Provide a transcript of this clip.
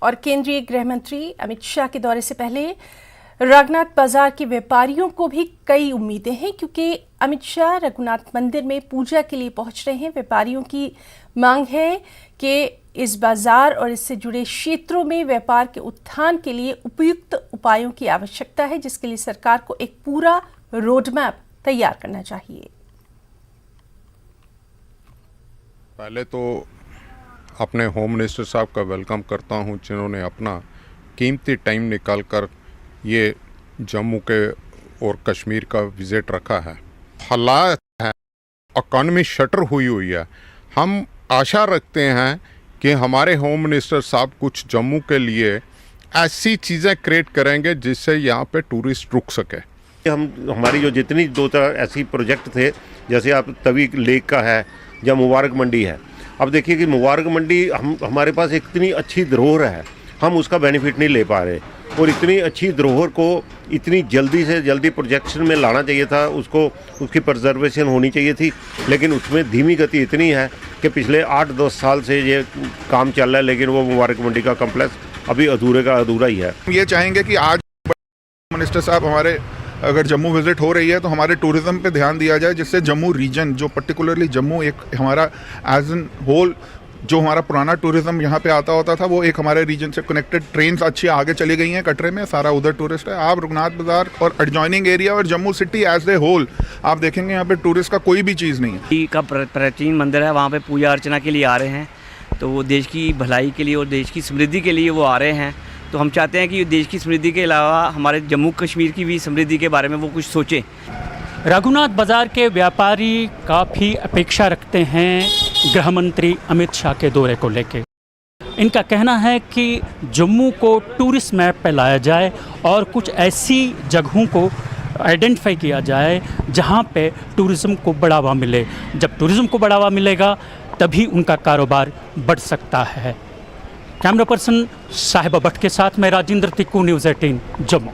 और केंद्रीय गृह मंत्री अमित शाह के दौरे से पहले रघुनाथ बाजार के व्यापारियों को भी कई उम्मीदें हैं, क्योंकि अमित शाह रघुनाथ मंदिर में पूजा के लिए पहुंच रहे हैं। व्यापारियों की मांग है कि इस बाजार और इससे जुड़े क्षेत्रों में व्यापार के उत्थान के लिए उपयुक्त उपायों की आवश्यकता है, जिसके लिए सरकार को एक पूरा रोडमैप तैयार करना चाहिए। पहले तो अपने होम मिनिस्टर साहब का वेलकम करता हूं, जिन्होंने अपना कीमती टाइम निकालकर ये जम्मू के और कश्मीर का विज़िट रखा है। हालात है, इकॉनमी शटर हुई है। हम आशा रखते हैं कि हमारे होम मिनिस्टर साहब कुछ जम्मू के लिए ऐसी चीज़ें क्रिएट करेंगे जिससे यहाँ पे टूरिस्ट रुक सके। हमारी जो जितनी दो चार ऐसी प्रोजेक्ट थे, जैसे आप तवी लेक का है या मुबारक मंडी है। अब देखिए कि मुबारक मंडी हमारे पास इतनी अच्छी धरोहर है, हम उसका बेनिफिट नहीं ले पा रहे, और इतनी अच्छी धरोहर को इतनी जल्दी से जल्दी प्रोजेक्शन में लाना चाहिए था, उसकी प्रिजर्वेशन होनी चाहिए थी, लेकिन उसमें धीमी गति इतनी है कि पिछले 8-10 साल से ये काम चल रहा है, लेकिन वो मुबारक मंडी का कम्प्लेक्स अभी अधूरे का अधूरा ही है। ये चाहेंगे कि आज मिनिस्टर साहब हमारे अगर जम्मू विजिट हो रही है तो हमारे टूरिज़्म पे ध्यान दिया जाए, जिससे जम्मू रीजन, जो पर्टिकुलरली जम्मू एक हमारा एज एन होल, जो हमारा पुराना टूरिज़्म यहाँ पे आता होता था, वो एक हमारे रीजन से कनेक्टेड ट्रेन्स अच्छी आगे चली गई हैं कटरे में, सारा उधर टूरिस्ट है। आप रघुनाथ बाजार और एडजॉइनिंग एरिया और Jammu city as a whole आप देखेंगे यहाँ पे टूरिस्ट का कोई भी चीज़ नहीं है। का प्राचीन मंदिर है, वहाँ पे पूजा अर्चना के लिए आ रहे हैं, तो वो देश की भलाई के लिए और देश की समृद्धि के लिए वो आ रहे हैं। तो हम चाहते हैं कि देश की समृद्धि के अलावा हमारे जम्मू कश्मीर की भी समृद्धि के बारे में वो कुछ सोचें। रघुनाथ बाजार के व्यापारी काफ़ी अपेक्षा रखते हैं गृह मंत्री अमित शाह के दौरे को लेकर। इनका कहना है कि जम्मू को टूरिस्ट मैप पर लाया जाए और कुछ ऐसी जगहों को आइडेंटिफाई किया जाए जहां पे टूरिज़्म को बढ़ावा मिले। जब टूरिज़्म को बढ़ावा मिलेगा तभी उनका कारोबार बढ़ सकता है। कैमरा पर्सन साहिबा भट्ट के साथ मैं राजेंद्र तिक्कू, न्यूज़ 18 जम्मू।